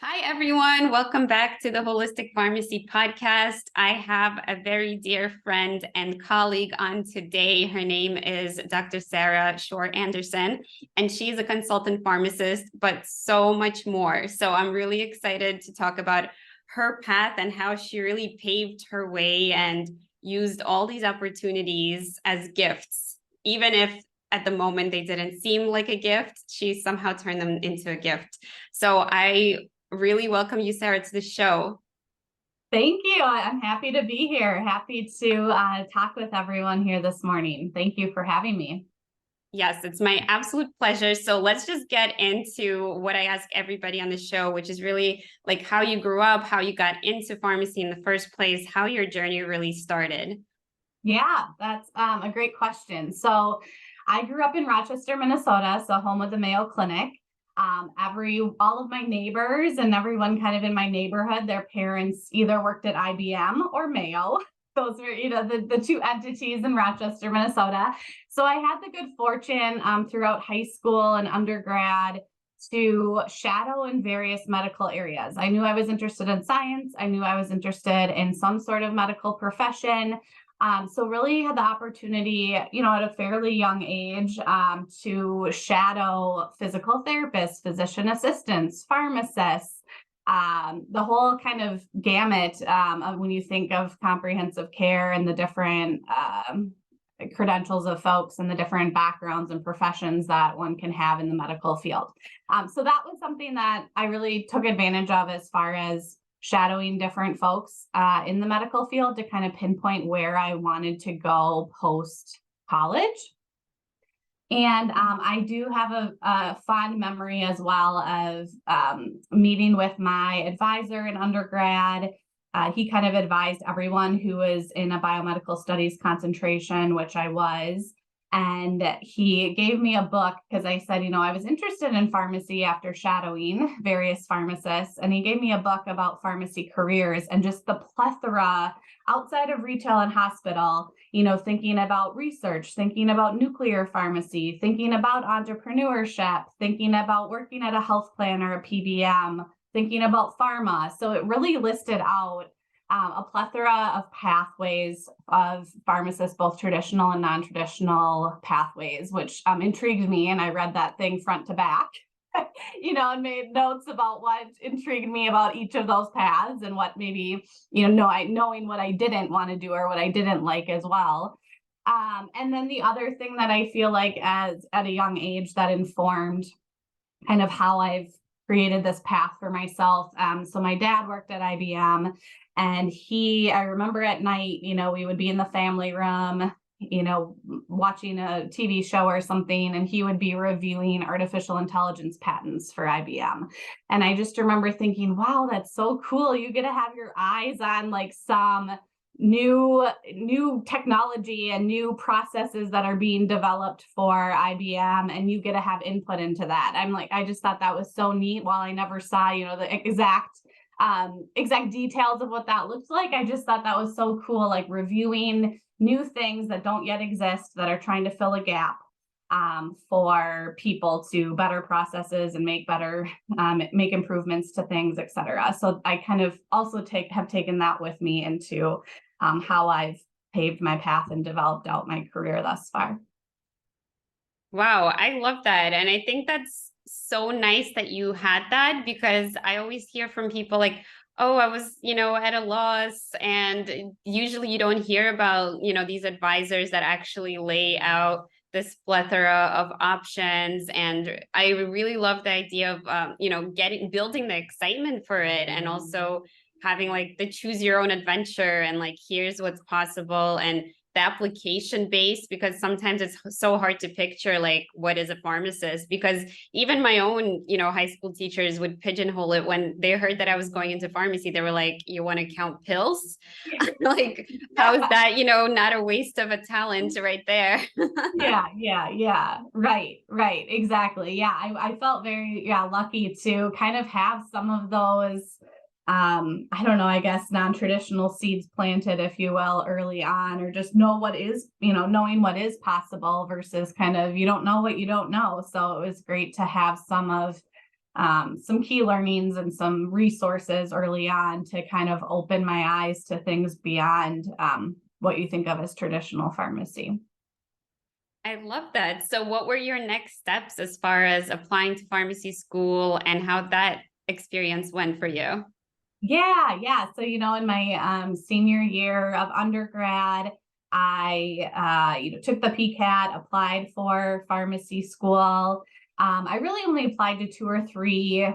Hi, everyone. Welcome back to the Holistic Pharmacy Podcast. I have a very dear friend and colleague on today. Her name is Dr. Sarah Shore-Anderson, and she's a consultant pharmacist, but so much more. So I'm really excited to talk about her path and how she really paved her way and used all these opportunities as gifts. Even if at the moment they didn't seem like a gift, she somehow turned them into a gift. So I really welcome you, Sarah, to the show. Thank you. I'm happy to be here. Happy to talk with everyone here this morning. Thank you for having me. Yes, it's my absolute pleasure. So let's just get into what I ask everybody on the show, which is really like how you grew up, how you got into pharmacy in the first place, how your journey really started. Yeah, that's a great question. So I grew up in Rochester, Minnesota, so home of the Mayo Clinic. All of my neighbors and everyone kind of in my neighborhood, their parents either worked at IBM or Mayo. Those were, the two entities in Rochester, Minnesota. So I had the good fortune throughout high school and undergrad to shadow in various medical areas. I knew I was interested in science. I knew I was interested in some sort of medical profession. So really had the opportunity, at a fairly young age, to shadow physical therapists, physician assistants, pharmacists, the whole kind of gamut of when you think of comprehensive care and the different credentials of folks and the different backgrounds and professions that one can have in the medical field. So that was something that I really took advantage of as far as shadowing different folks in the medical field to kind of pinpoint where I wanted to go post-college. And I do have a fond memory as well of meeting with my advisor in undergrad. He kind of advised everyone who was in a biomedical studies concentration, which I was. And he gave me a book because I said, I was interested in pharmacy after shadowing various pharmacists. And he gave me a book about pharmacy careers and just the plethora outside of retail and hospital, thinking about research, thinking about nuclear pharmacy, thinking about entrepreneurship, thinking about working at a health plan or a PBM, thinking about pharma. So it really listed out a plethora of pathways of pharmacists, both traditional and non-traditional pathways, which intrigued me. And I read that thing front to back, and made notes about what intrigued me about each of those paths and what maybe, knowing what I didn't want to do or what I didn't like as well. And then the other thing that I feel like at a young age that informed kind of how I've created this path for myself. So my dad worked at IBM. And I remember at night, we would be in the family room, watching a TV show or something, and he would be reviewing artificial intelligence patents for IBM. And I just remember thinking, wow, that's so cool. You get to have your eyes on like some new technology and new processes that are being developed for IBM, and you get to have input into that. I just thought that was so neat. While I never saw, the exact details of what that looks like, I just thought that was so cool, like reviewing new things that don't yet exist that are trying to fill a gap for people to better processes and make improvements to things, etc. So I kind of also have taken that with me into how I've paved my path and developed out my career thus far. Wow, I love that. And I think that's so nice that you had that, because I always hear from people like, oh, I was, at a loss. And usually you don't hear about, these advisors that actually lay out this plethora of options. And I really love the idea of, building the excitement for it, and also having like the choose your own adventure and like, here's what's possible. And the application base, because sometimes it's so hard to picture like what is a pharmacist, because even my own high school teachers would pigeonhole it. When they heard that I was going into pharmacy, they were like, you want to count pills? Like, how is that not a waste of a talent right there? Yeah. Right, exactly. Yeah, I felt very lucky to kind of have some of those I don't know, I guess non-traditional seeds planted, if you will, early on, or just knowing what is possible versus kind of, you don't know what you don't know. So it was great to have some of some key learnings and some resources early on to kind of open my eyes to things beyond what you think of as traditional pharmacy. I love that. So what were your next steps as far as applying to pharmacy school and how that experience went for you? Yeah. So, in my senior year of undergrad, I took the PCAT, applied for pharmacy school. I really only applied to 2 or 3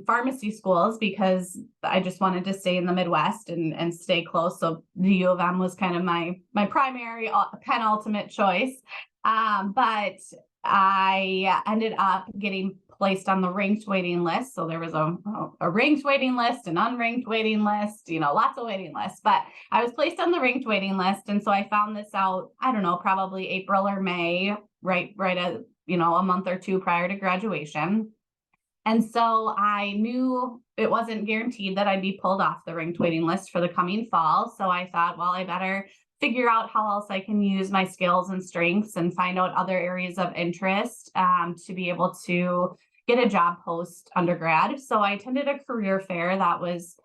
pharmacy schools because I just wanted to stay in the Midwest and stay close. So the U of M was kind of my primary penultimate choice. But I ended up getting placed on the ranked waiting list. So there was a ranked waiting list, an unranked waiting list, lots of waiting lists, but I was placed on the ranked waiting list. And so I found this out, I don't know, probably April or May, right at, a month or 2 prior to graduation. And so I knew it wasn't guaranteed that I'd be pulled off the ranked waiting list for the coming fall. So I thought, well, I better figure out how else I can use my skills and strengths and find out other areas of interest to be able to get a job post undergrad. So I attended a career fair that was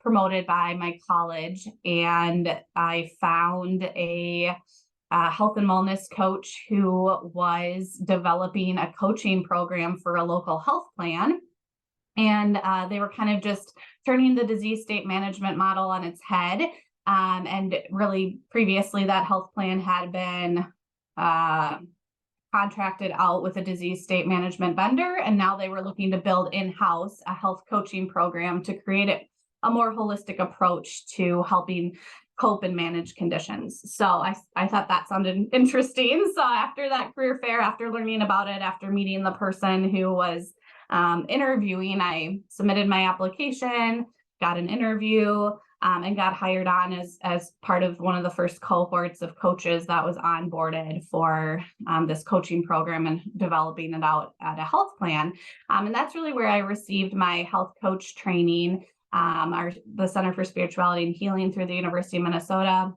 promoted by my college, and I found a health and wellness coach who was developing a coaching program for a local health plan. And they were kind of just turning the disease state management model on its head. And really previously that health plan had been contracted out with a disease state management vendor. And now they were looking to build in-house a health coaching program to create a more holistic approach to helping cope and manage conditions. So I thought that sounded interesting. So after that career fair, after learning about it, after meeting the person who was interviewing, I submitted my application, got an interview, and got hired on as part of one of the first cohorts of coaches that was onboarded for this coaching program and developing it out at a health plan. And that's really where I received my health coach training. The Center for Spirituality and Healing through the University of Minnesota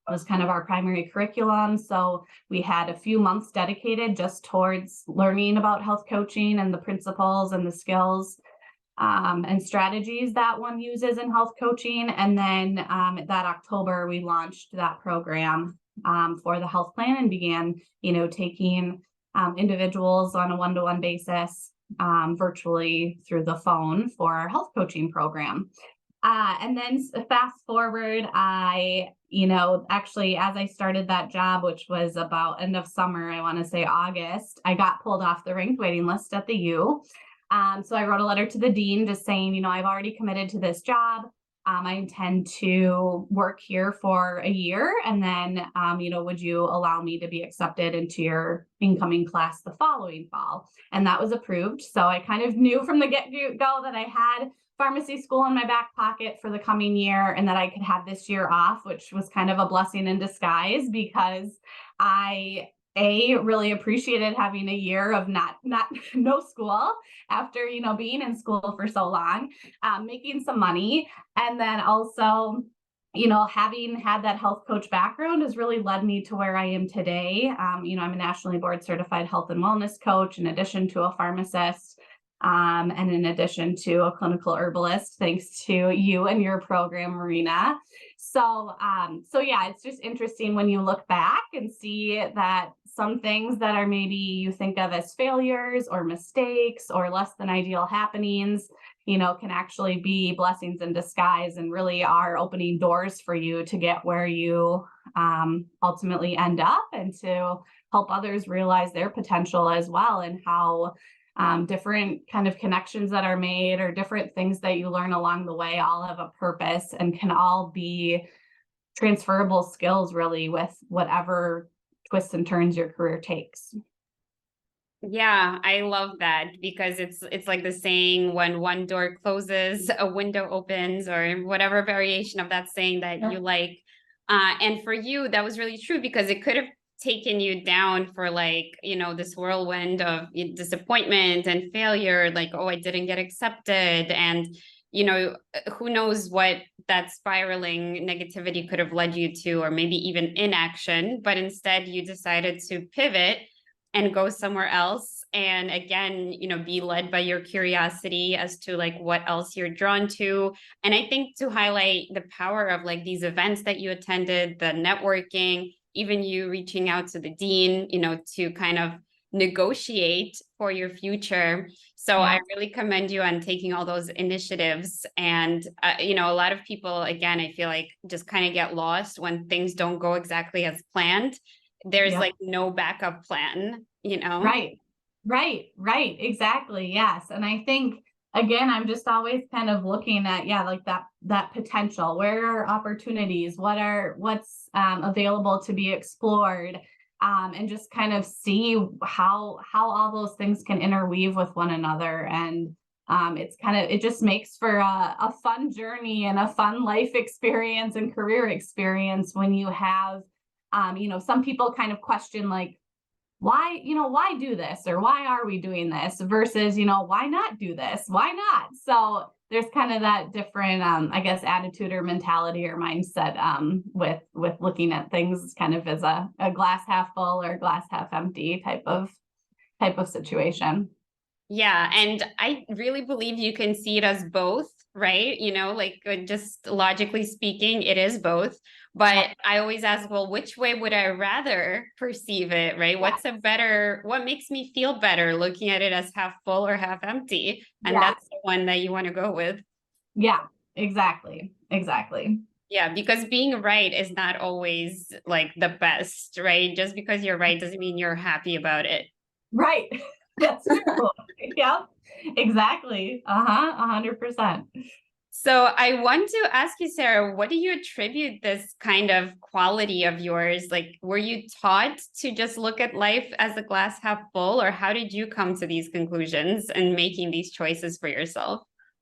was kind of our primary curriculum. So we had a few months dedicated just towards learning about health coaching and the principles and the skills and strategies that one uses in health coaching. And then that October, we launched that program for the health plan and began, taking individuals on a one-to-one basis virtually through the phone for our health coaching program. And then fast forward, actually, as I started that job, which was about end of summer, I want to say August, I got pulled off the ranked waiting list at the U. So I wrote a letter to the dean just saying, I've already committed to this job. I intend to work here for a year. And then, would you allow me to be accepted into your incoming class the following fall? And that was approved. So I kind of knew from the get-go that I had pharmacy school in my back pocket for the coming year and that I could have this year off, which was kind of a blessing in disguise because I really appreciated having a year of no school after, being in school for so long, making some money. And then also, having had that health coach background has really led me to where I am today. I'm a nationally board certified health and wellness coach, in addition to a pharmacist, and in addition to a clinical herbalist, thanks to you and your program, Marina. So yeah, it's just interesting when you look back and see that some things that are maybe you think of as failures or mistakes or less than ideal happenings, can actually be blessings in disguise and really are opening doors for you to get where you ultimately end up and to help others realize their potential as well, and how different kind of connections that are made or different things that you learn along the way all have a purpose and can all be transferable skills really with whatever twists and turns your career takes. Yeah, I love that because it's like the saying, when one door closes, a window opens, or whatever variation of that saying that you like. And for you, that was really true because it could have taken you down for this whirlwind of disappointment and failure, like, oh, I didn't get accepted. And, who knows what that spiraling negativity could have led you to, or maybe even inaction. But instead, you decided to pivot and go somewhere else and again, be led by your curiosity as to like what else you're drawn to. And I think to highlight the power of like these events that you attended, the networking, even you reaching out to the dean, to kind of negotiate for your future. So I really commend you on taking all those initiatives. And, a lot of people, again, I feel like just kind of get lost when things don't go exactly as planned. There's like no backup plan, Right. Exactly. Yes. And I think, again, I'm just always kind of looking at, like that potential. Where are opportunities? What's available to be explored? And just kind of see how all those things can interweave with one another. And it just makes for a fun journey and a fun life experience and career experience when you have, some people kind of question like, why do this, or why are we doing this versus, why not do this? Why not? So there's kind of that different, I guess, attitude or mentality or mindset with looking at things kind of as a glass half full or glass half empty type of situation. Yeah. And I really believe you can see it as both, right? Just logically speaking, it is both. But I always ask, well, which way would I rather perceive it, right? What makes me feel better looking at it as half full or half empty? And that's the one that you want to go with. Yeah, exactly. Yeah, because being right is not always like the best, right? Just because you're right doesn't mean you're happy about it. Right. That's true. Yeah, exactly. 100%. So I want to ask you, Sarah, what do you attribute this kind of quality of yours? Like, were you taught to just look at life as a glass half full, or how did you come to these conclusions and making these choices for yourself?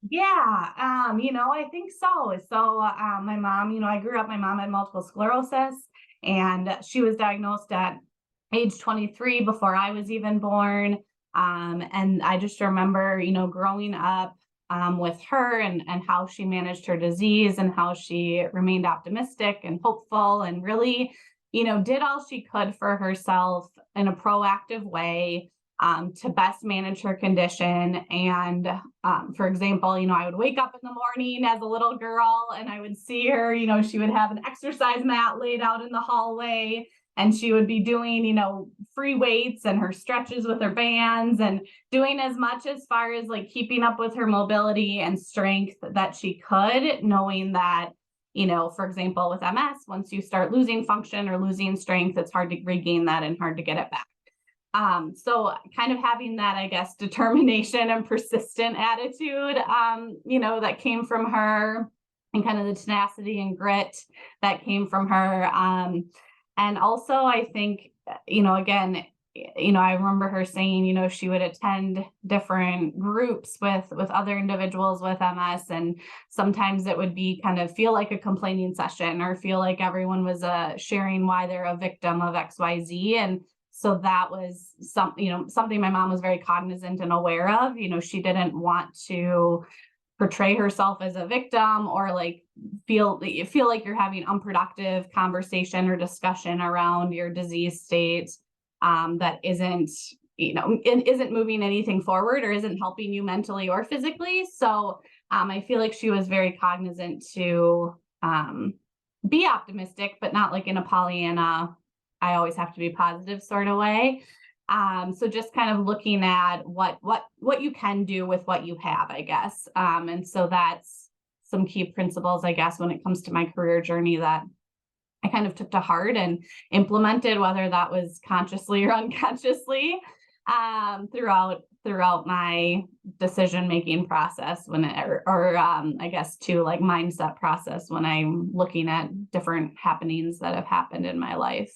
Yeah, I think so. So, my mom, my mom had multiple sclerosis, and she was diagnosed at age 23 before I was even born. And I just remember, growing up with her and how she managed her disease and how she remained optimistic and hopeful and really, did all she could for herself in a proactive way to best manage her condition. And for example, I would wake up in the morning as a little girl and I would see her, she would have an exercise mat laid out in the hallway. And she would be doing, free weights and her stretches with her bands and doing as much as far as like keeping up with her mobility and strength that she could, knowing that, for example, with MS, once you start losing function or losing strength, it's hard to regain that and hard to get it back. So kind of having that, I guess, determination and persistent attitude, that came from her, and kind of the tenacity and grit that came from her. And also, I think, again, I remember her saying, she would attend different groups with other individuals with MS. And sometimes it would be kind of feel like a complaining session or feel like everyone was sharing why they're a victim of XYZ. And so that was something my mom was very cognizant and aware of. She didn't want to portray herself as a victim or like feel like you're having unproductive conversation or discussion around your disease state that isn't moving anything forward or isn't helping you mentally or physically. So I feel like she was very cognizant to be optimistic, but not like in a Pollyanna, I always have to be positive sort of way. So just kind of looking at what you can do with what you have, I guess. And so that's some key principles, I guess, when it comes to my career journey that I kind of took to heart and implemented, whether that was consciously or unconsciously, throughout my decision-making process I guess too, like mindset process when I'm looking at different happenings that have happened in my life.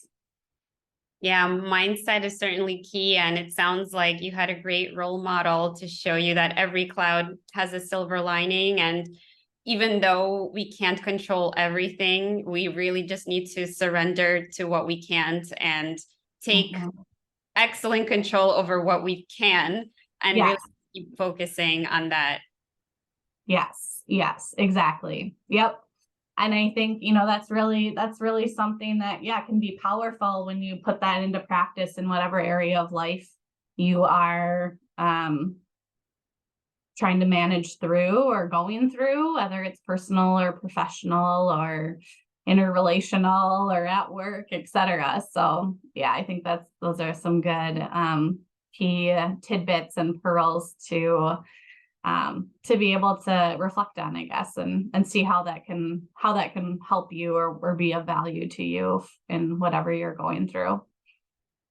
Yeah, mindset is certainly key. And it sounds like you had a great role model to show you that every cloud has a silver lining. And even though we can't control everything, we really just need to surrender to what we can't and take excellent control over what we can and really keep focusing on that. Yes, exactly. Yep. And I think, that's really something that, can be powerful when you put that into practice in whatever area of life you are trying to manage through or going through, whether it's personal or professional or interrelational or at work, etc. So yeah, I think those are some good key tidbits and pearls to be able to reflect on, I guess, and see how that can help you or be of value to you in whatever you're going through.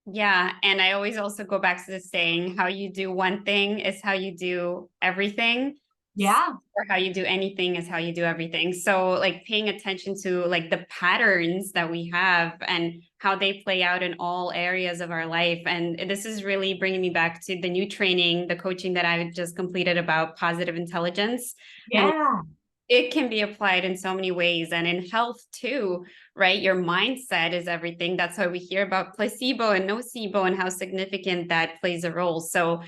Yeah. And I always also go back to the saying, how you do one thing is how you do everything. Yeah. Or how you do anything is how you do everything. So like paying attention to like the patterns that we have and how they play out in all areas of our life. And this is really bringing me back to the new training, the coaching that I just completed about positive intelligence. Yeah. And it can be applied in so many ways, and in health too, right? Your mindset is everything. That's why we hear about placebo and nocebo and how significant that plays a role. So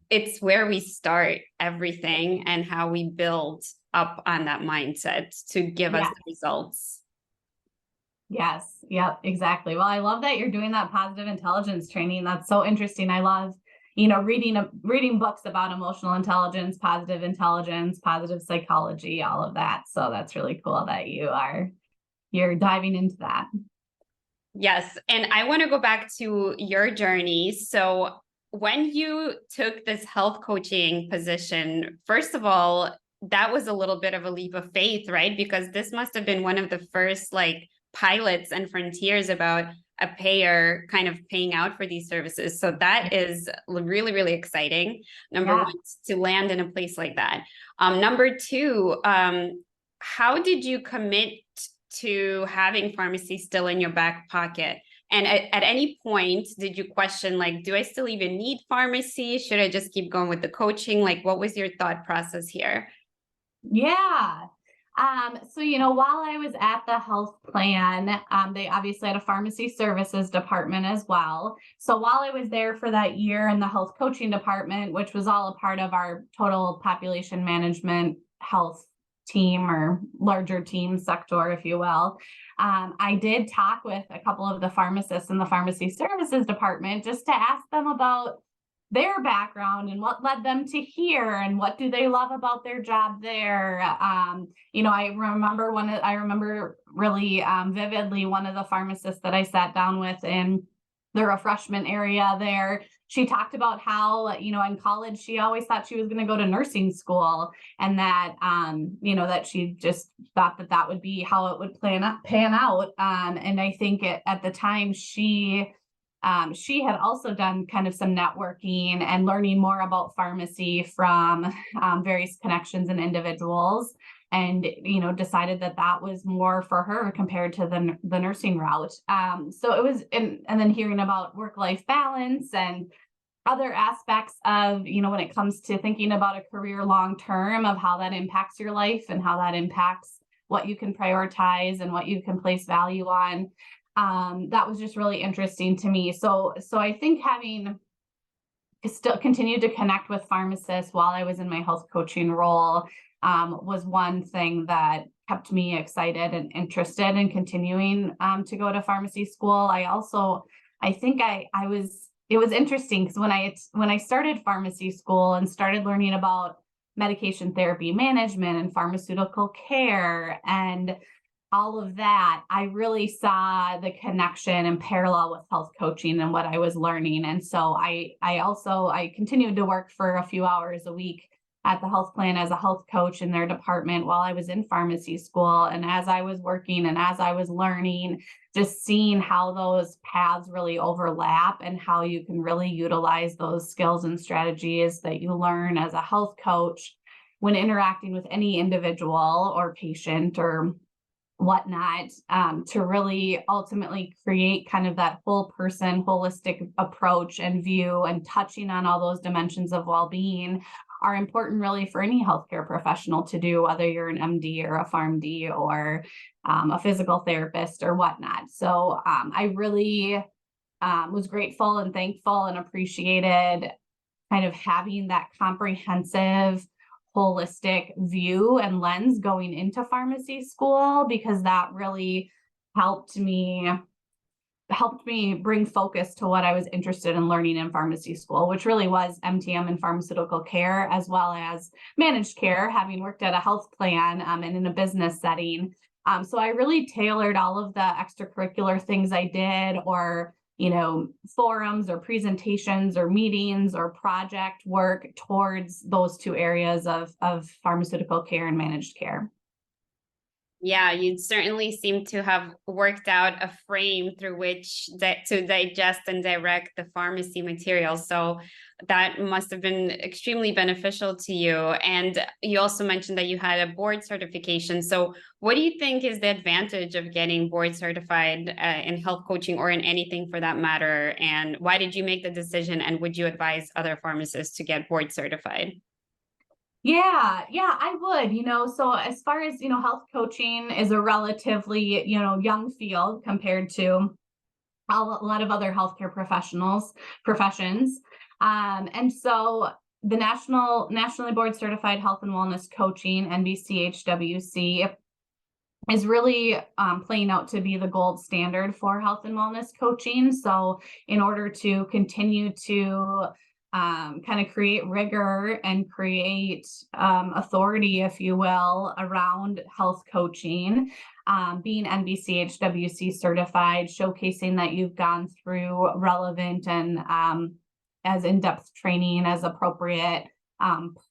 it's where we start everything and how we build up on that mindset to give us the results. Yes. Yep. Exactly. Well, I love that you're doing that positive intelligence training. That's so interesting. I love, reading books about emotional intelligence, positive psychology, all of that. So that's really cool that you're diving into that. Yes. And I want to go back to your journey. So when you took this health coaching position, first of all, that was a little bit of a leap of faith, right? Because this must have been one of the first like pilots and frontiers about a payer kind of paying out for these services. So that is really, really exciting. Number one, to land in a place like that. Number two, how did you commit to having pharmacy still in your back pocket? And at any point, did you question, like, do I still even need pharmacy? Should I just keep going with the coaching? Like, what was your thought process here? Yeah. So, while I was at the health plan, they obviously had a pharmacy services department as well. So while I was there for that year in the health coaching department, which was all a part of our total population management health team or larger team sector, if you will, I did talk with a couple of the pharmacists in the pharmacy services department just to ask them about their background and what led them to here and what do they love about their job there. I remember really vividly one of the pharmacists that I sat down with in the refreshment area there. She talked about how, in college, she always thought she was going to go to nursing school, and that, that she just thought that would be how it would pan out. And I think at the time she had also done kind of some networking and learning more about pharmacy from various connections and individuals, and decided that was more for her compared to the nursing route. So it was, and then hearing about work-life balance and other aspects of, when it comes to thinking about a career long-term, of how that impacts your life and how that impacts what you can prioritize and what you can place value on. That was just really interesting to me. So I think having still continued to connect with pharmacists while I was in my health coaching role was one thing that kept me excited and interested in continuing to go to pharmacy school. It was interesting because when I started pharmacy school and started learning about medication therapy management and pharmaceutical care and all of that, I really saw the connection and parallel with health coaching and what I was learning. And so I continued to work for a few hours a week at the health plan as a health coach in their department while I was in pharmacy school. And as I was working and as I was learning, just seeing how those paths really overlap and how you can really utilize those skills and strategies that you learn as a health coach when interacting with any individual or patient or whatnot, to really ultimately create kind of that whole person, holistic approach and view, and touching on all those dimensions of well-being are important really for any healthcare professional to do, whether you're an MD or a PharmD or a physical therapist or whatnot. So I really was grateful and thankful and appreciated kind of having that comprehensive, holistic view and lens going into pharmacy school, because that really helped me helped me bring focus to what I was interested in learning in pharmacy school, which really was MTM and pharmaceutical care, as well as managed care, having worked at a health plan and in a business setting. So I really tailored all of the extracurricular things I did, or, forums or presentations or meetings or project work towards those two areas of pharmaceutical care and managed care. Yeah, you certainly seem to have worked out a frame through which to digest and direct the pharmacy materials. So that must have been extremely beneficial to you. And you also mentioned that you had a board certification. So what do you think is the advantage of getting board certified in health coaching, or in anything for that matter? And why did you make the decision? And would you advise other pharmacists to get board certified? Yeah, I would, so as far as, health coaching is a relatively, young field compared to a lot of other healthcare professions. And so the nationally board certified health and wellness coaching, NBCHWC, is really playing out to be the gold standard for health and wellness coaching. So in order to continue to kind of create rigor and create authority, if you will, around health coaching, being NBCHWC certified, showcasing that you've gone through relevant and as in-depth training as appropriate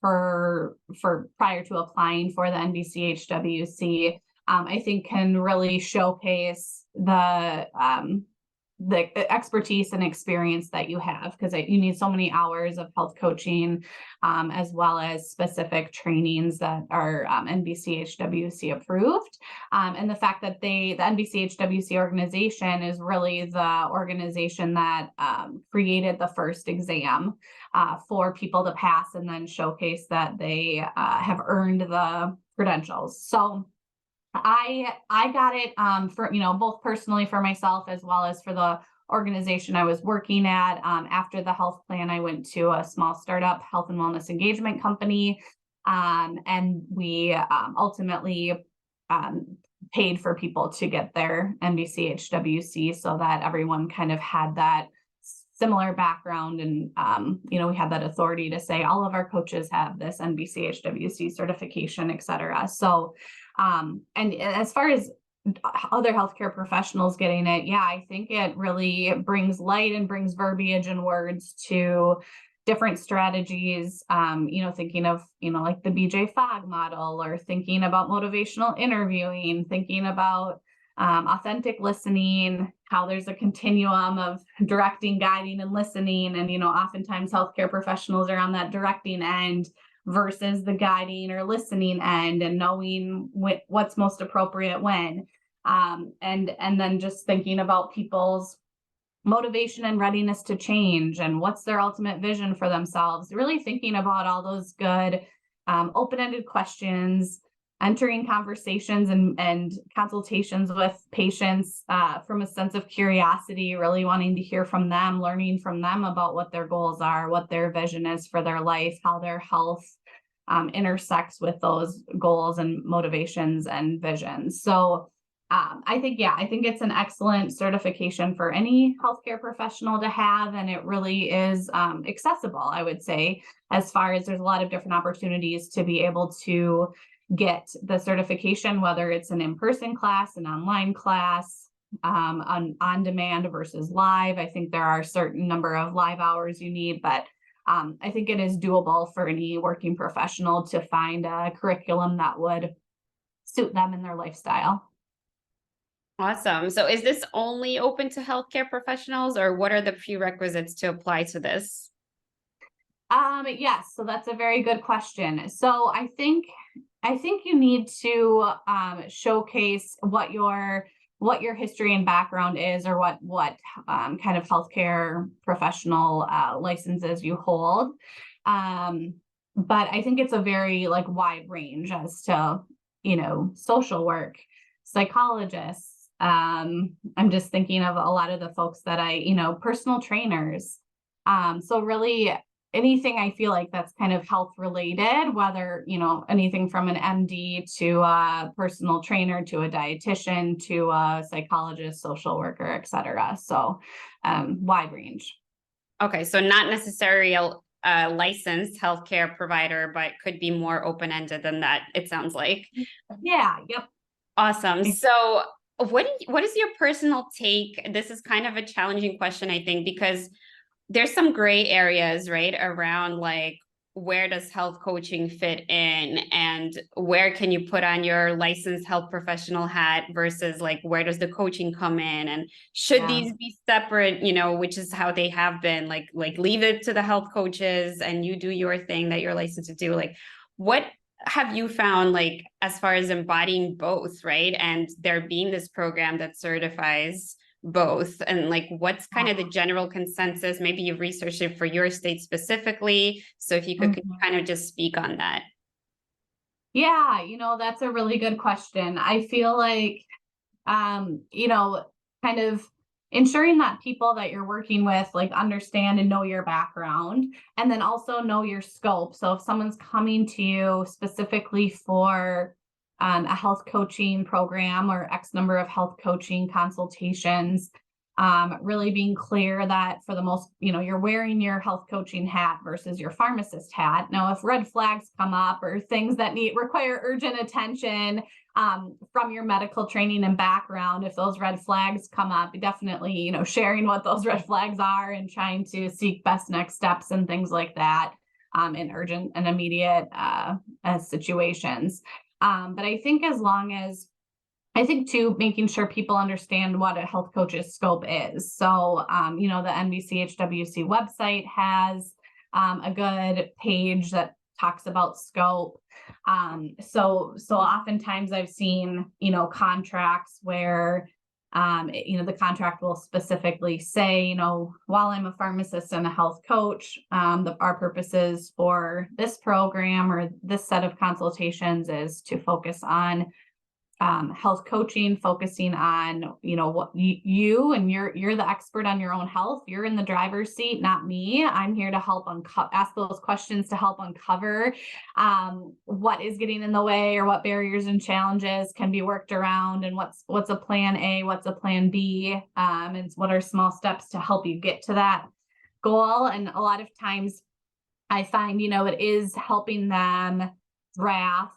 prior to applying for the NBCHWC, I think can really showcase the expertise and experience that you have, because you need so many hours of health coaching, as well as specific trainings that are NBCHWC approved. And the fact that the NBCHWC organization is really the organization that created the first exam for people to pass and then showcase that they have earned the credentials. So I got it for, both personally for myself as well as for the organization I was working at. After the health plan, I went to a small startup health and wellness engagement company. And we ultimately paid for people to get their NBCHWC so that everyone kind of had that similar background. And, we had that authority to say all of our coaches have this NBCHWC certification, et cetera. So, and as far as other healthcare professionals getting it, yeah, I think it really brings light and brings verbiage and words to different strategies, thinking of, like the BJ Fogg model, or thinking about motivational interviewing, thinking about authentic listening, how there's a continuum of directing, guiding, and listening. And, oftentimes healthcare professionals are on that directing end versus the guiding or listening end, and knowing what's most appropriate when. And then just thinking about people's motivation and readiness to change, and what's their ultimate vision for themselves. Really thinking about all those good open-ended questions, entering conversations and consultations with patients from a sense of curiosity, really wanting to hear from them, learning from them about what their goals are, what their vision is for their life, how their health intersects with those goals and motivations and visions. So I think it's an excellent certification for any healthcare professional to have. And it really is accessible, I would say, as far as there's a lot of different opportunities to be able to get the certification, whether it's an in-person class, an online class, on demand versus live. I think there are a certain number of live hours you need, but I think it is doable for any working professional to find a curriculum that would suit them and their lifestyle. Awesome. So is this only open to healthcare professionals, or what are the prerequisites to apply to this? Yes, so that's a very good question. So I think you need to showcase what your history and background is, or what kind of healthcare professional licenses you hold. But I think it's a very wide range as to, social work, psychologists. I'm just thinking of a lot of the folks that personal trainers. So really anything I feel like that's kind of health related, whether, anything from an MD to a personal trainer, to a dietitian, to a psychologist, social worker, et cetera. So wide range. Okay, so not necessarily a licensed healthcare provider, but could be more open-ended than that, it sounds like. Yeah, yep. Awesome. So what is your personal take? This is kind of a challenging question, I think, because there's some gray areas, right, around like, where does health coaching fit in, and where can you put on your licensed health professional hat versus like, where does the coaching come in, and should these be separate, which is how they have been, like leave it to the health coaches and you do your thing that you're licensed to do. Like, what have you found, like, as far as embodying both, right, and there being this program that certifies both, and like, what's kind of the general consensus? Maybe you've researched it for your state specifically, so if you could kind of just speak on that. Yeah, that's a really good question. I feel like kind of ensuring that people that you're working with like understand and know your background, and then also know your scope. So if someone's coming to you specifically for a health coaching program or X number of health coaching consultations, really being clear that for the most, you're wearing your health coaching hat versus your pharmacist hat. Now, if red flags come up or things that require urgent attention from your medical training and background, if those red flags come up, definitely, sharing what those red flags are and trying to seek best next steps and things like that in urgent and immediate situations. But I think too, making sure people understand what a health coach's scope is. So, the NBCHWC website has a good page that talks about scope. So oftentimes I've seen, contracts where, the contract will specifically say, while I'm a pharmacist and a health coach, our purposes for this program or this set of consultations is to focus on health coaching, focusing on, what you and you're the expert on your own health. You're in the driver's seat, not me. I'm here to help ask those questions to help uncover what is getting in the way, or what barriers and challenges can be worked around, and what's a plan A, what's a plan B, and what are small steps to help you get to that goal. And a lot of times I find, it is helping them draft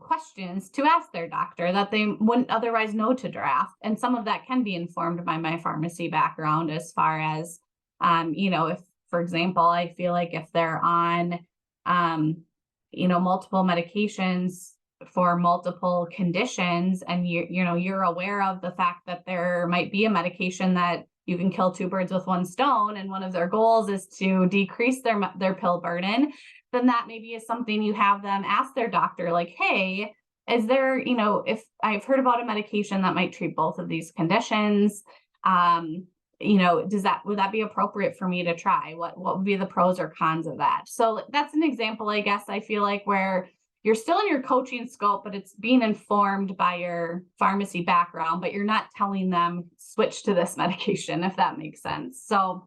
questions to ask their doctor that they wouldn't otherwise know to draft. And some of that can be informed by my pharmacy background, as far as, if, for example, I feel like if they're on, multiple medications for multiple conditions, and you're aware of the fact that there might be a medication that you can kill two birds with one stone, and one of their goals is to decrease their pill burden, then that maybe is something you have them ask their doctor, like, hey, is there, if I've heard about a medication that might treat both of these conditions, would that be appropriate for me to try? What would be the pros or cons of that? So that's an example, I guess, I feel like, where you're still in your coaching scope, but it's being informed by your pharmacy background, but you're not telling them switch to this medication, if that makes sense. So,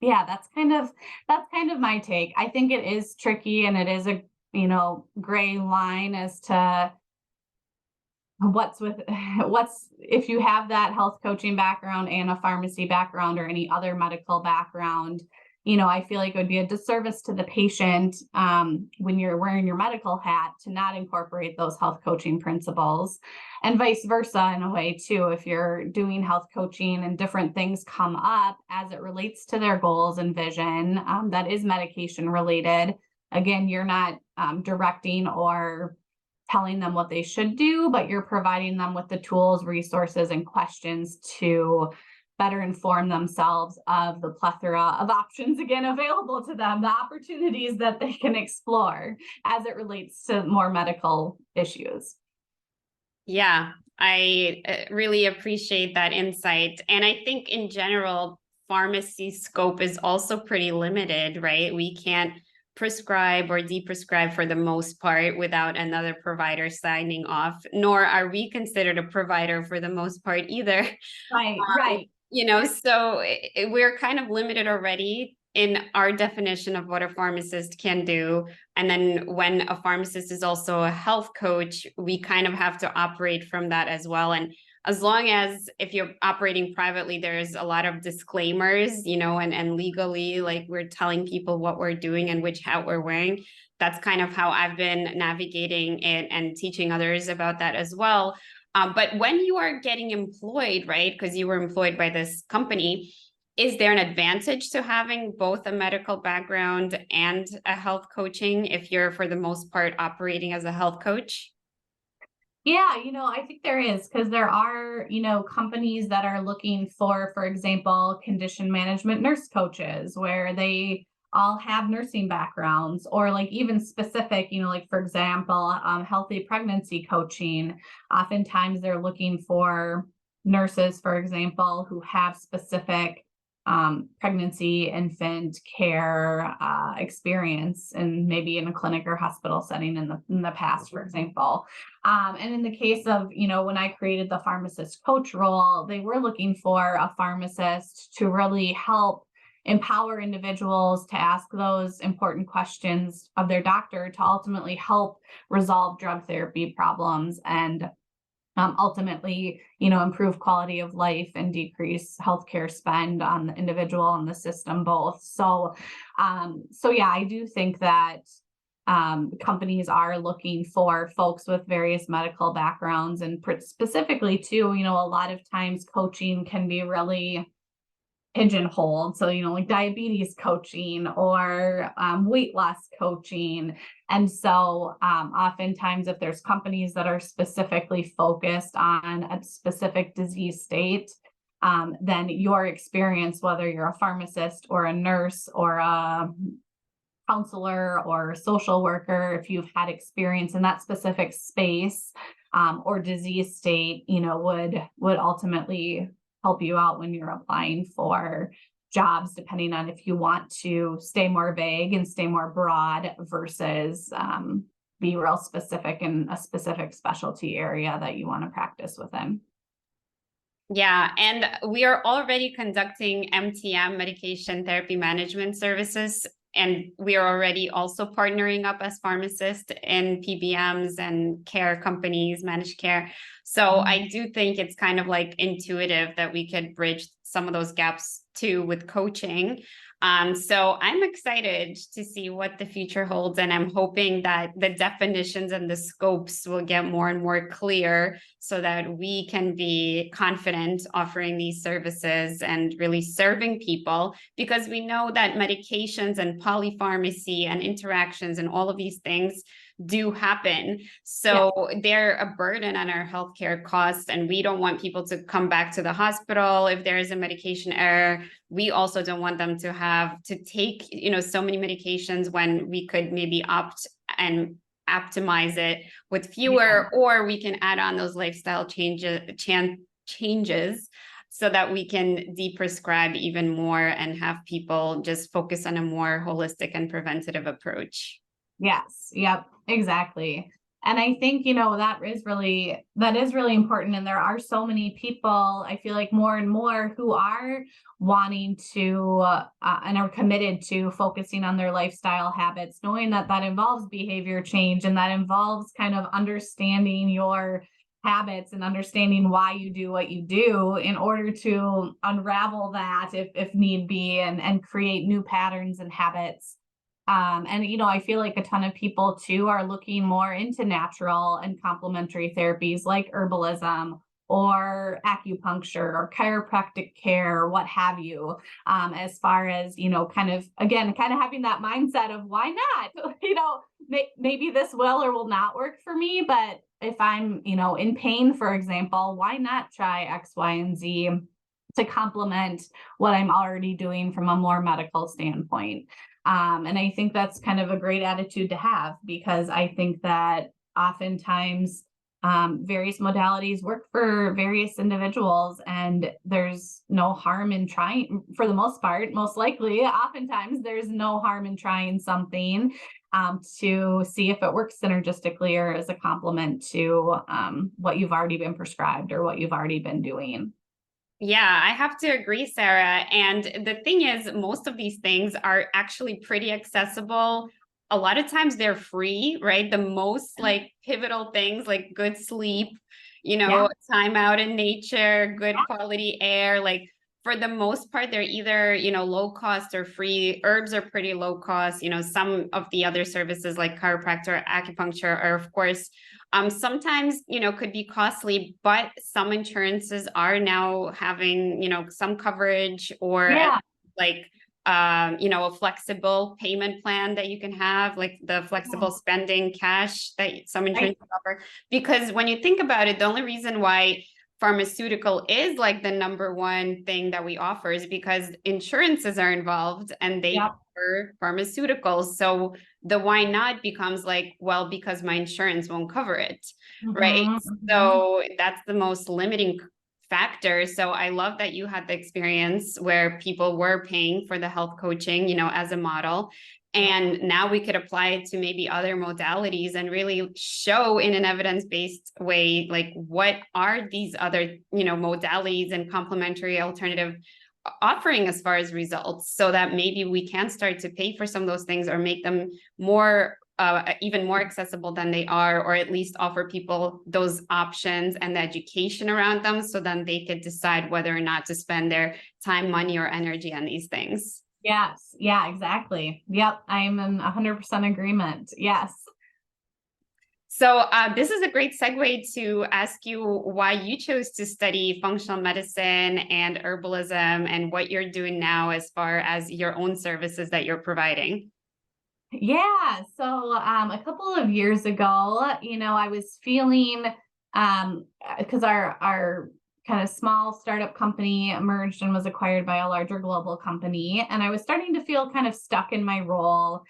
yeah, that's kind of my take. I think it is tricky, and it is a, gray line as to what's if you have that health coaching background and a pharmacy background or any other medical background, I feel like it would be a disservice to the patient when you're wearing your medical hat to not incorporate those health coaching principles, and vice versa in a way too. If you're doing health coaching and different things come up as it relates to their goals and vision, that is medication related. Again, you're not directing or telling them what they should do, but you're providing them with the tools, resources, and questions to better inform themselves of the plethora of options, again, available to them, the opportunities that they can explore as it relates to more medical issues. Yeah, I really appreciate that insight. And I think in general, pharmacy scope is also pretty limited, right? We can't prescribe or de-prescribe for the most part without another provider signing off, nor are we considered a provider for the most part either. Right. So we're kind of limited already in our definition of what a pharmacist can do. And then when a pharmacist is also a health coach, we kind of have to operate from that as well. And as long as if you're operating privately, there's a lot of disclaimers, and legally, like we're telling people what we're doing and which hat we're wearing. That's kind of how I've been navigating it and teaching others about that as well. But when you are getting employed, right, because you were employed by this company, is there an advantage to having both a medical background and a health coaching if you're, for the most part, operating as a health coach? Yeah, I think there is, because there are, companies that are looking for example, condition management nurse coaches where they all have nursing backgrounds, or like even specific, like for example, healthy pregnancy coaching. Oftentimes they're looking for nurses, for example, who have specific pregnancy, infant care experience, and maybe in a clinic or hospital setting in the past, for example. And in the case of, when I created the pharmacist coach role, they were looking for a pharmacist to really help empower individuals to ask those important questions of their doctor to ultimately help resolve drug therapy problems and ultimately, improve quality of life and decrease healthcare spend on the individual and the system both. So yeah, I do think that companies are looking for folks with various medical backgrounds, and specifically too, a lot of times coaching can be really pigeonholed. So, like diabetes coaching or weight loss coaching. And so oftentimes if there's companies that are specifically focused on a specific disease state, then your experience, whether you're a pharmacist or a nurse or a counselor or social worker, if you've had experience in that specific space or disease state, would ultimately help you out when you're applying for jobs, depending on if you want to stay more vague and stay more broad versus be real specific in a specific specialty area that you want to practice within. Yeah, and we are already conducting MTM, medication therapy management services, and we are already also partnering up as pharmacists in PBMs and care companies, managed care. So I do think it's kind of like intuitive that we could bridge some of those gaps too with coaching. So I'm excited to see what the future holds, and I'm hoping that the definitions and the scopes will get more and more clear so that we can be confident offering these services and really serving people, because we know that medications and polypharmacy and interactions and all of these things do happen. So they're a burden on our healthcare costs, and we don't want people to come back to the hospital if there is a medication error. We also don't want them to have to take, so many medications when we could maybe opt and optimize it with fewer, or we can add on those lifestyle changes so that we can deprescribe even more and have people just focus on a more holistic and preventative approach. Yes. Yep. Exactly. And I think, that is really important. And there are so many people, I feel like more and more, who are wanting to and are committed to focusing on their lifestyle habits, knowing that that involves behavior change, and that involves kind of understanding your habits and understanding why you do what you do in order to unravel that if need be, and create new patterns and habits. And I feel like a ton of people too are looking more into natural and complementary therapies like herbalism or acupuncture or chiropractic care, what have you, as far as, kind of having that mindset of why not, maybe this will or will not work for me, but if I'm, in pain, for example, why not try X, Y, and Z to complement what I'm already doing from a more medical standpoint. And I think that's kind of a great attitude to have, because I think that oftentimes various modalities work for various individuals, and there's no harm in trying, for the most part, most likely, oftentimes there's no harm in trying something to see if it works synergistically or as a complement to what you've already been prescribed or what you've already been doing. Yeah, I have to agree, Sarah. And the thing is, most of these things are actually pretty accessible. A lot of times they're free, right? The most like pivotal things like good sleep, Yeah. time out in nature, good quality air, like for the most part, they're either, low cost or free. Herbs are pretty low cost. Some of the other services like chiropractor, acupuncture are, of course, sometimes, could be costly, but some insurances are now having, some coverage or Yeah. like, a flexible payment plan that you can have, like the flexible spending cash that some Right. insurances offer. Because when you think about it, the only reason why pharmaceutical is like the number one thing that we offer is because insurances are involved and they Yep. cover pharmaceuticals. So the why not becomes like, well, because my insurance won't cover it, right? Mhm, mhm. So that's the most limiting factor. So I love that you had the experience where people were paying for the health coaching, as a model. Yeah. And now we could apply it to maybe other modalities and really show in an evidence-based way, like what are these other, modalities and complementary alternative offering as far as results, so that maybe we can start to pay for some of those things or make them more even more accessible than they are, or at least offer people those options and the education around them so then they could decide whether or not to spend their time, money, or energy on these things. Yes. Yeah, exactly. Yep. I'm in 100% agreement. Yes. So this is a great segue to ask you why you chose to study functional medicine and herbalism and what you're doing now as far as your own services that you're providing. Yeah. So a couple of years ago, I was feeling because our kind of small startup company merged and was acquired by a larger global company. And I was starting to feel kind of stuck in my role,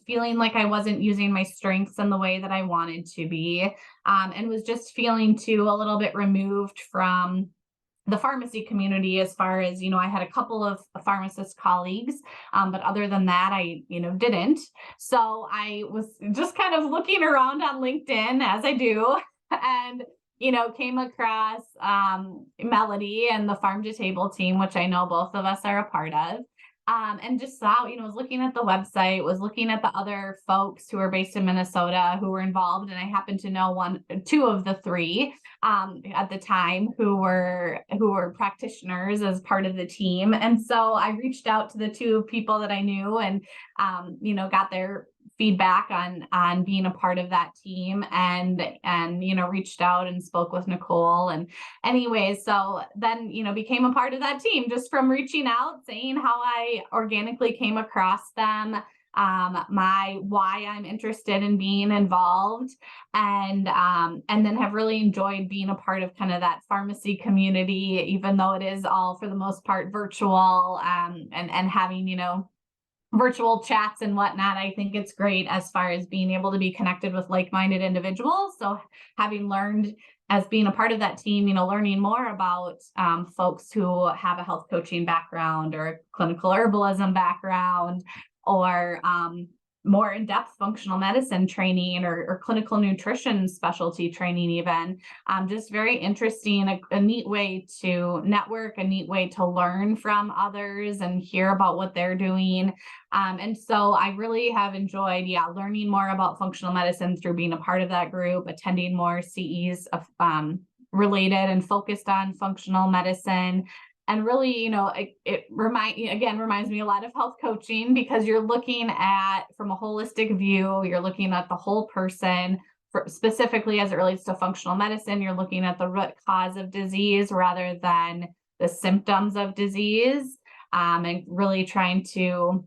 feeling like I wasn't using my strengths in the way that I wanted to be, and was just feeling too a little bit removed from the pharmacy community as far as, I had a couple of pharmacist colleagues, but other than that, I, didn't. So I was just kind of looking around on LinkedIn as I do, and, came across Melody and the PharmToTable team, which I know both of us are a part of. And just saw, was looking at the website, was looking at the other folks who are based in Minnesota who were involved. And I happened to know two of the three at the time who were practitioners as part of the team. And so I reached out to the two people that I knew and, got their feedback on being a part of that team, and reached out and spoke with Nicole. And anyways, so then became a part of that team just from reaching out, saying how I organically came across them, my why I'm interested in being involved, and then have really enjoyed being a part of kind of that pharmacy community, even though it is all for the most part virtual, and having virtual chats and whatnot. I think it's great as far as being able to be connected with like-minded individuals. So having learned as being a part of that team, learning more about folks who have a health coaching background or a clinical herbalism background, or more in-depth functional medicine training, or clinical nutrition specialty training even. Just very interesting, a neat way to network, a neat way to learn from others and hear about what they're doing. And so I really have enjoyed, learning more about functional medicine through being a part of that group, attending more CEs related and focused on functional medicine. And really, it reminds me a lot of health coaching, because you're looking at, from a holistic view, you're looking at the whole person. Specifically as it relates to functional medicine, you're looking at the root cause of disease rather than the symptoms of disease, and really trying to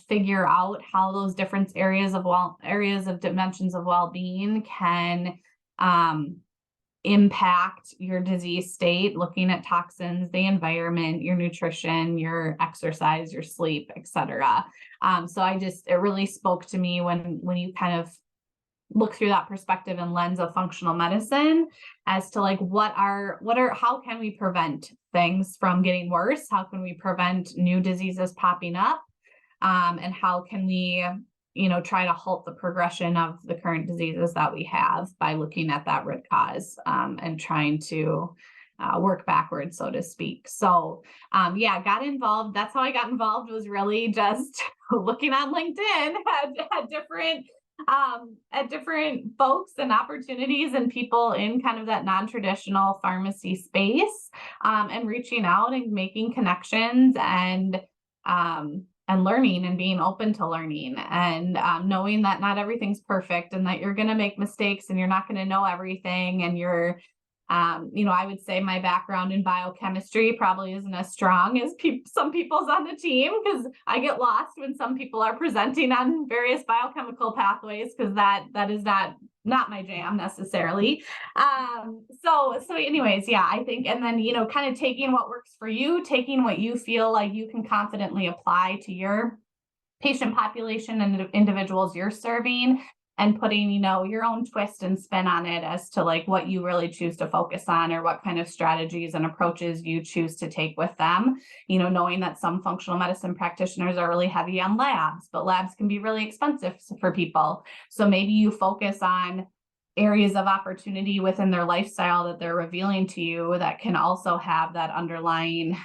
figure out how those different areas of dimensions of well-being can impact your disease state, looking at toxins, the environment, your nutrition, your exercise, your sleep, etc. So it really spoke to me when you kind of look through that perspective and lens of functional medicine as to like how can we prevent things from getting worse? How can we prevent new diseases popping up? And how can we try to halt the progression of the current diseases that we have by looking at that root cause, and trying to work backwards, so to speak. So yeah, got involved. That's how I got involved, was really just looking on LinkedIn at different folks and opportunities and people in kind of that non-traditional pharmacy space, and reaching out and making connections and learning and being open to learning, and knowing that not everything's perfect and that you're going to make mistakes and you're not going to know everything. And you're, I would say my background in biochemistry probably isn't as strong as some people's on the team, because I get lost when some people are presenting on various biochemical pathways, because that is not my jam necessarily. So anyways, yeah, I think, and then, kind of taking what works for you, taking what you feel like you can confidently apply to your patient population and individuals you're serving, and putting, your own twist and spin on it as to like what you really choose to focus on, or what kind of strategies and approaches you choose to take with them. Knowing that some functional medicine practitioners are really heavy on labs, but labs can be really expensive for people. So maybe you focus on areas of opportunity within their lifestyle that they're revealing to you that can also have that underlying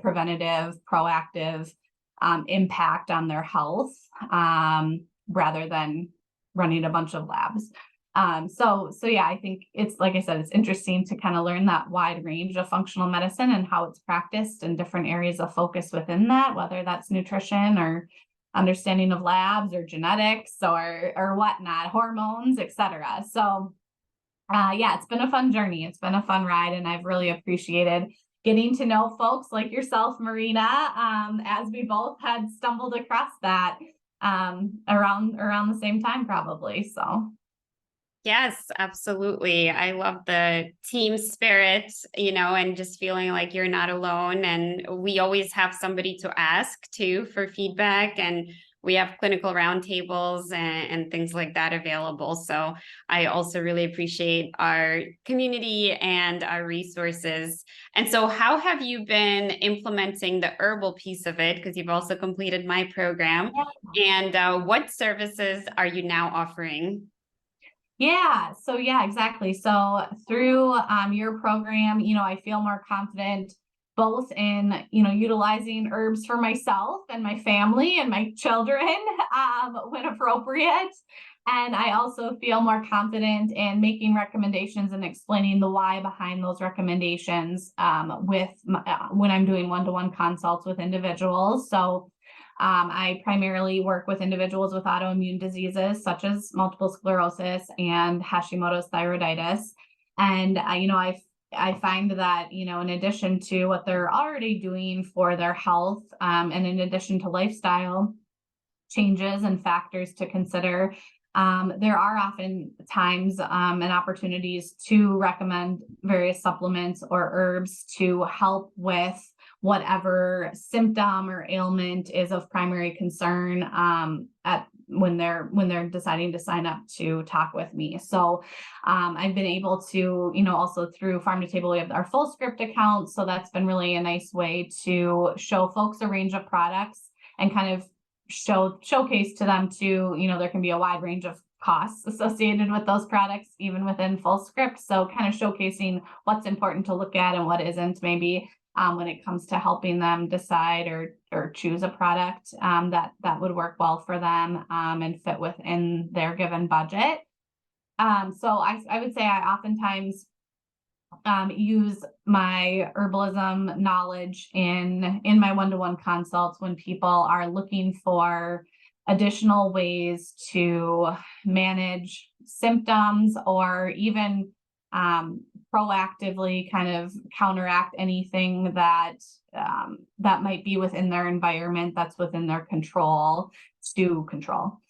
preventative, proactive impact on their health, rather than running a bunch of labs. So yeah, I think it's, like I said, it's interesting to kind of learn that wide range of functional medicine and how it's practiced and different areas of focus within that, whether that's nutrition or understanding of labs or genetics or whatnot, hormones, etc. So yeah, it's been a fun journey. It's been a fun ride, and I've really appreciated getting to know folks like yourself, Marina, as we both had stumbled across that around the same time, probably. So Yes, absolutely. I love the team spirit, and just feeling like you're not alone. And we always have somebody to ask too for feedback, and we have clinical roundtables and things like that available. So I also really appreciate our community and our resources. And so how have you been implementing the herbal piece of it? Because you've also completed my program. And what services are you now offering? yeah, exactly. So through your program, I feel more confident both in, utilizing herbs for myself and my family and my children when appropriate. And I also feel more confident in making recommendations and explaining the why behind those recommendations when I'm doing one-to-one consults with individuals. So I primarily work with individuals with autoimmune diseases such as multiple sclerosis and Hashimoto's thyroiditis. And I find that, in addition to what they're already doing for their health, and in addition to lifestyle changes and factors to consider, there are often times and opportunities to recommend various supplements or herbs to help with whatever symptom or ailment is of primary concern when they're deciding to sign up to talk with me. So I've been able to, also through PharmToTable, we have our full script account. So that's been really a nice way to show folks a range of products and kind of showcase to them too, there can be a wide range of costs associated with those products, even within full script. So kind of showcasing what's important to look at and what isn't, maybe when it comes to helping them decide or choose a product that would work well for them and fit within their given budget. So I would say I oftentimes use my herbalism knowledge in my one-to-one consults when people are looking for additional ways to manage symptoms, or even proactively kind of counteract anything that might be within their environment that's within their control to control.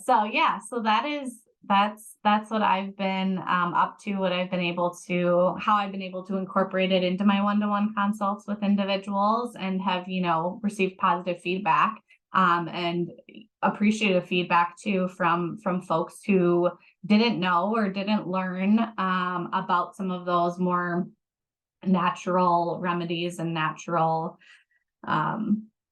So that's what I've been up to, how I've been able to incorporate it into my one-to-one consults with individuals, and have, received positive feedback and appreciative feedback too from folks who didn't know or didn't learn about some of those more natural remedies and natural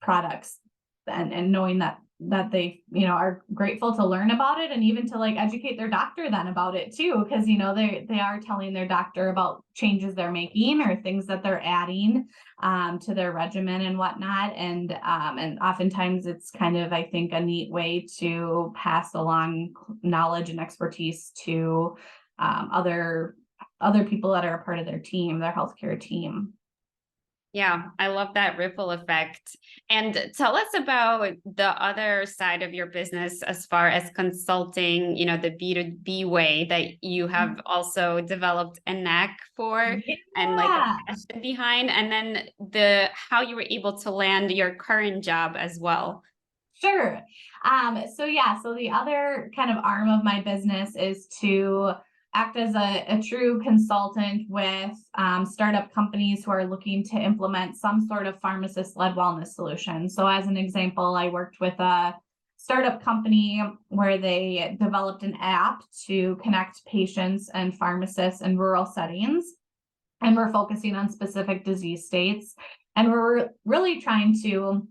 products, and knowing that that they, are grateful to learn about it, and even to like educate their doctor then about it too. Cause they are telling their doctor about changes they're making or things that they're adding to their regimen and whatnot. And oftentimes it's kind of, I think, a neat way to pass along knowledge and expertise to other people that are a part of their team, their healthcare team. Yeah, I love that ripple effect. And tell us about the other side of your business as far as consulting, the B2B way that you have also developed a knack for and like a passion behind, and then how you were able to land your current job as well. Sure. So the other kind of arm of my business is to act as a true consultant with startup companies who are looking to implement some sort of pharmacist-led wellness solution. So as an example, I worked with a startup company where they developed an app to connect patients and pharmacists in rural settings. And we're focusing on specific disease states. And we're really trying to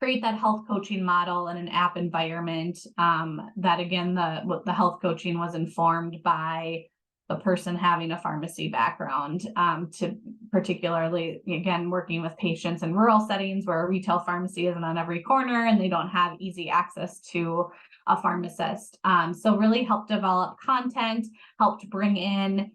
create that health coaching model in an app environment that, again, the health coaching was informed by the person having a pharmacy background, to particularly, again, working with patients in rural settings where a retail pharmacy isn't on every corner and they don't have easy access to a pharmacist. So really helped develop content, helped bring in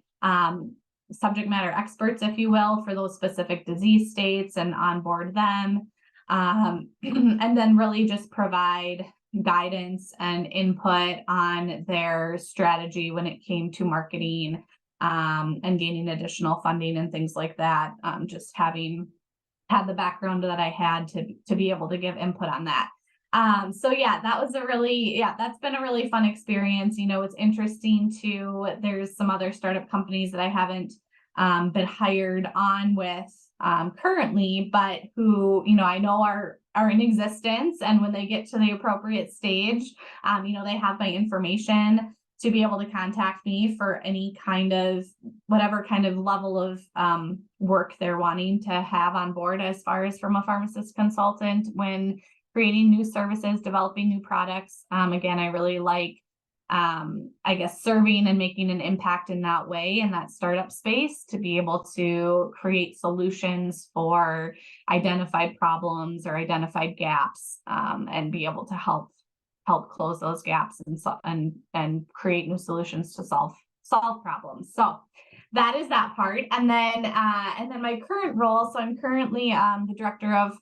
subject matter experts, if you will, for those specific disease states and onboard them. And then really just provide guidance and input on their strategy when it came to marketing and gaining additional funding and things like that. Just having had the background that I had to be able to give input on that. That was that's been a really fun experience. It's interesting too. There's some other startup companies that I haven't been hired on with currently, but who, I know are in existence. And when they get to the appropriate stage, they have my information to be able to contact me for any kind of, whatever kind of level of work they're wanting to have on board, as far as from a pharmacist consultant when creating new services, developing new products. Again, I really like serving and making an impact in that way, in that startup space, to be able to create solutions for identified problems or identified gaps, and be able to help close those gaps and create new solutions to solve problems. So that is that part. And then my current role. So I'm currently the director of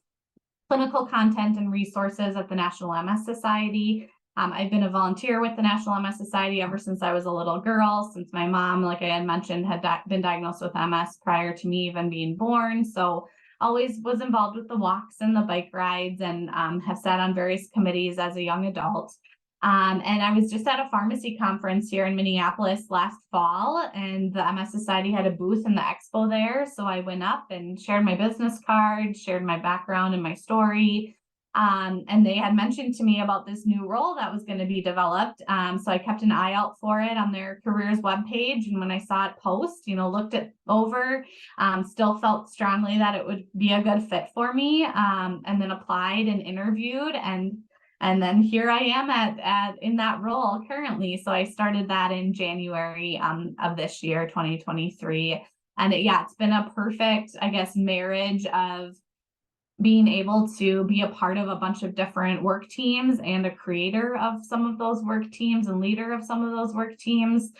clinical content and resources at the National MS Society. I've been a volunteer with the National MS Society ever since I was a little girl, since my mom, like I had mentioned, had been diagnosed with MS prior to me even being born. So always was involved with the walks and the bike rides, and have sat on various committees as a young adult. And I was just at a pharmacy conference here in Minneapolis last fall, and the MS Society had a booth in the expo there. So I went up and shared my business card, shared my background and my story. And they had mentioned to me about this new role that was going to be developed. So I kept an eye out for it on their careers webpage. And when I saw it post, looked it over, still felt strongly that it would be a good fit for me. And then applied and interviewed, and then here I am at in that role currently. So I started that in January of this year, 2023. And it's been a perfect, marriage of being able to be a part of a bunch of different work teams and a creator of some of those work teams and leader of some of those work teams,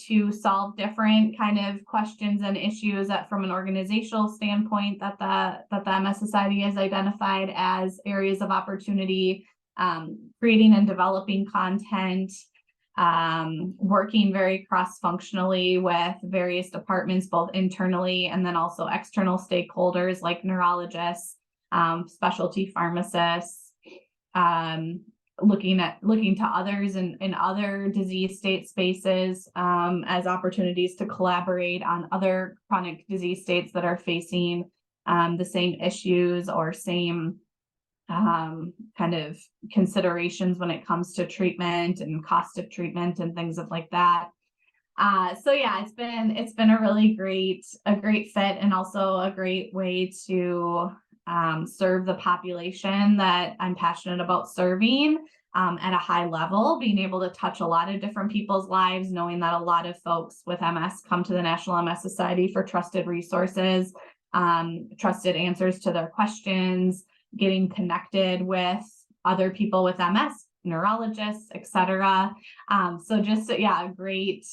to solve different kind of questions and issues that, from an organizational standpoint, that the MS Society has identified as areas of opportunity, creating and developing content, working very cross-functionally with various departments, both internally and then also external stakeholders like neurologists, specialty pharmacists, looking to others in other disease state spaces, as opportunities to collaborate on other chronic disease states that are facing the same issues or same kind of considerations when it comes to treatment and cost of treatment and things like that. It's been a really great fit, and also a great way to serve the population that I'm passionate about serving at a high level, being able to touch a lot of different people's lives, knowing that a lot of folks with MS come to the National MS Society for trusted resources, trusted answers to their questions, getting connected with other people with MS, neurologists, etc. So just, yeah, a great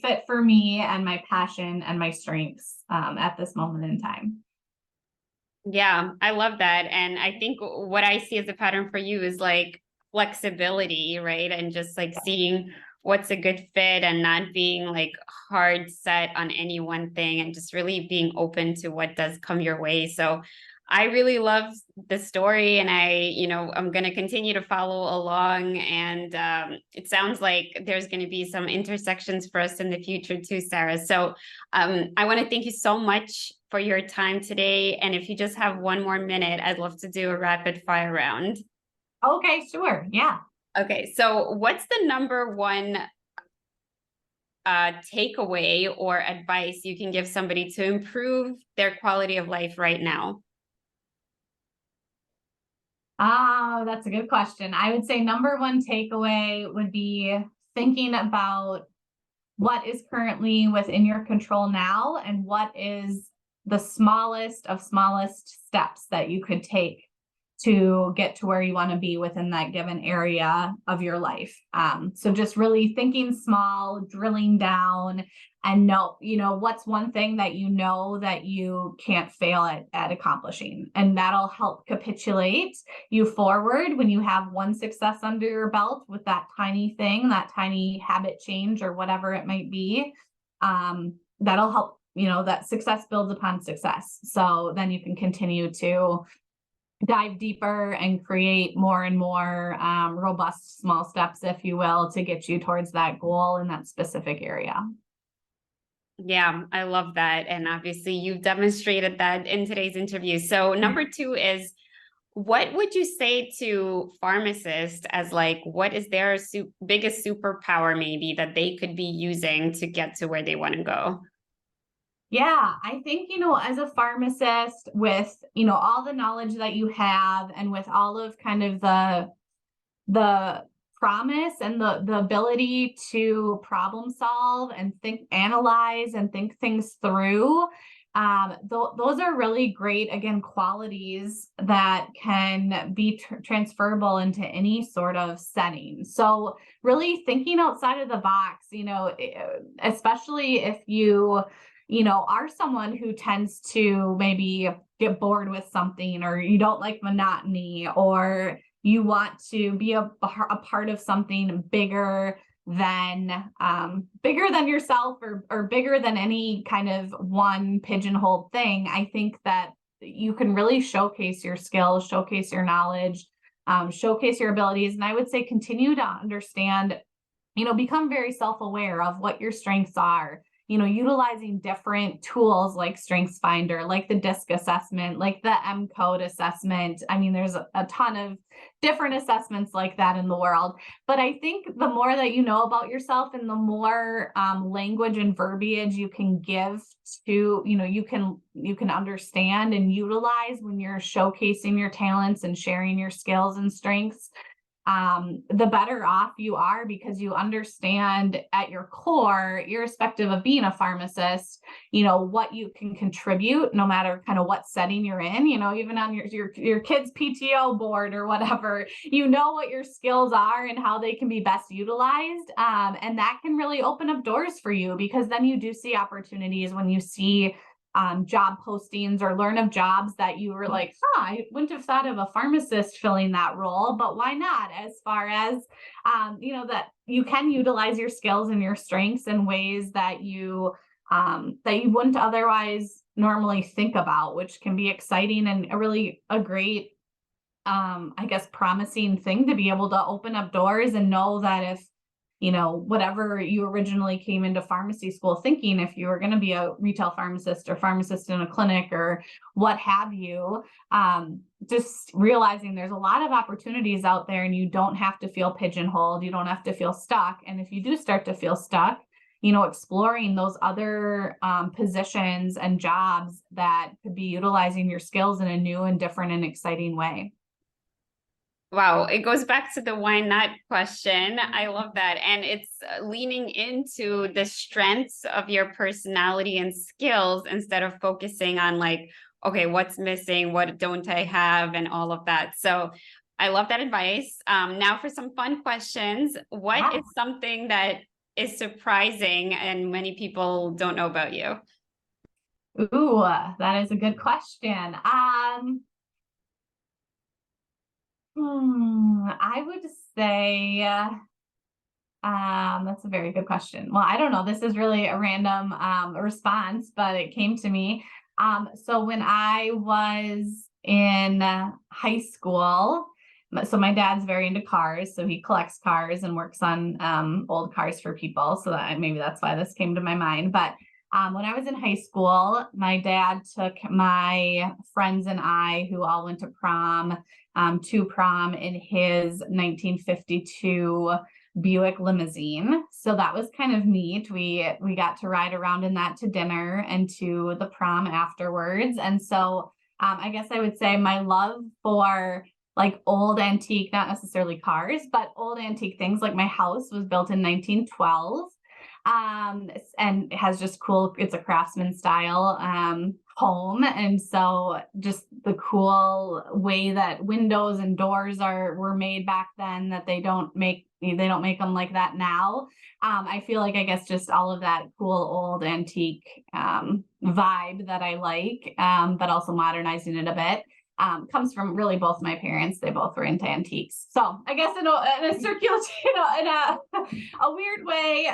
fit for me and my passion and my strengths at this moment in time. Yeah, I love that. And I think what I see as a pattern for you is like flexibility, right? And just like seeing what's a good fit and not being like hard set on any one thing and just really being open to what does come your way. So I really love the story, and I'm going to continue to follow along. And it sounds like there's going to be some intersections for us in the future too, Sarah. So I want to thank you so much for your time today. And if you just have one more minute, I'd love to do a rapid fire round. Okay, sure. Yeah. Okay. So what's the number one takeaway or advice you can give somebody to improve their quality of life right now? Oh, that's a good question. I would say number one takeaway would be thinking about what is currently within your control now and what is the smallest of smallest steps that you could take to get to where you want to be within that given area of your life. So just really thinking small, drilling down, and know, what's one thing that that you can't fail at accomplishing. And that'll help capitulate you forward when you have one success under your belt with that tiny thing, that tiny habit change or whatever it might be. That'll help, that success builds upon success. So then you can continue to dive deeper and create more and more robust small steps, if you will, to get you towards that goal in that specific area. Yeah, I love that. And obviously you've demonstrated that in today's interview. So number two is, what would you say to pharmacists as like, what is their biggest superpower maybe that they could be using to get to where they want to go? Yeah, I think, as a pharmacist with, all the knowledge that you have and with all of kind of the promise and the ability to problem solve and analyze and think things through, those are really great, again, qualities that can be transferable into any sort of setting. So really thinking outside of the box, especially if you are someone who tends to maybe get bored with something, or you don't like monotony, or you want to be a part of something bigger than yourself or bigger than any kind of one pigeonholed thing. I think that you can really showcase your skills, showcase your knowledge, showcase your abilities. And I would say continue to understand, become very self-aware of what your strengths are. Utilizing different tools like StrengthsFinder, like the DISC assessment, like the 𝐾𝐚𝐯 assessment. I mean, there's a ton of different assessments like that in the world. But I think the more that you know about yourself and the more language and verbiage you can give to, you can understand and utilize when you're showcasing your talents and sharing your skills and strengths, the better off you are, because you understand at your core, irrespective of being a pharmacist, what you can contribute no matter kind of what setting you're in, even on your kid's PTO board or whatever, what your skills are and how they can be best utilized. And that can really open up doors for you, because then you do see opportunities when you see job postings or learn of jobs that you were like, I wouldn't have thought of a pharmacist filling that role, but why not? As far as, that you can utilize your skills and your strengths in ways that you wouldn't otherwise normally think about, which can be exciting and a great, promising thing to be able to open up doors and know that if, whatever you originally came into pharmacy school thinking, if you were going to be a retail pharmacist or pharmacist in a clinic or what have you, just realizing there's a lot of opportunities out there and you don't have to feel pigeonholed. You don't have to feel stuck. And if you do start to feel stuck, exploring those other positions and jobs that could be utilizing your skills in a new and different and exciting way. Wow, it goes back to the why not question. I love that. And it's leaning into the strengths of your personality and skills instead of focusing on like, okay, what's missing? What don't I have? And all of that. So I love that advice. Now for some fun questions. What is something that is surprising and many people don't know about you? Ooh, that is a good question. I would say, that's a very good question. Well, I don't know. This is really a random response, but it came to me. So when I was in high school, so my dad's very into cars, so he collects cars and works on old cars for people. So that maybe that's why this came to my mind. But when I was in high school, my dad took my friends and I, who all went to prom in his 1952 Buick limousine. So that was kind of neat. We got to ride around in that to dinner and to the prom afterwards. And so I guess I would say my love for like old antique, not necessarily cars, but old antique things. Like my house was built in 1912. And it has just cool, it's a craftsman style home. And so just the cool way that windows and doors were made back then, that they don't make them like that now. I feel like, I guess, just all of that cool old antique vibe that I like, but also modernizing it a bit. Comes from really both my parents. They both were into antiques. So I guess in a circular, in a weird way,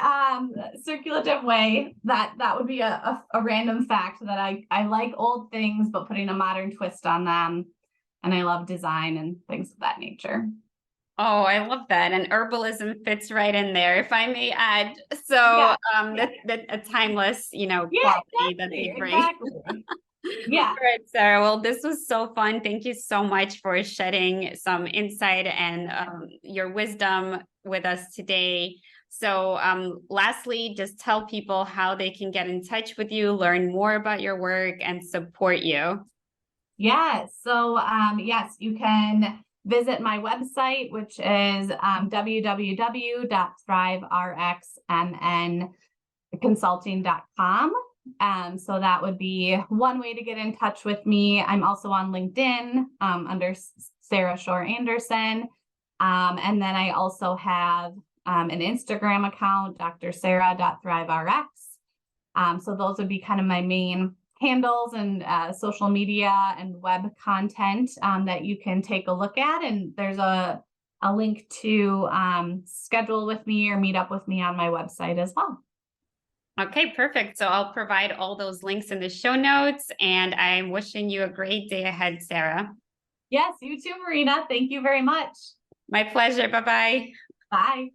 circulative way, that would be a random fact that I like old things, but putting a modern twist on them. And I love design and things of that nature. Oh, I love that. And herbalism fits right in there, if I may add. So that's a timeless, quality that they bring. Exactly. Yeah. All right, Sarah. Well, this was so fun. Thank you so much for shedding some insight and your wisdom with us today. So lastly, just tell people how they can get in touch with you, learn more about your work, and support you. Yeah. So yes, you can visit my website, which is www.thriverxconsulting.com. So that would be one way to get in touch with me. I'm also on LinkedIn under Sarah Shore Anderson. And then I also have an Instagram account, drsarah.thriverx. So those would be kind of my main handles and social media and web content that you can take a look at. And there's a link to schedule with me or meet up with me on my website as well. Okay, perfect. So I'll provide all those links in the show notes, and I'm wishing you a great day ahead, Sarah. Yes, you too, Marina. Thank you very much. My pleasure. Bye-bye. Bye.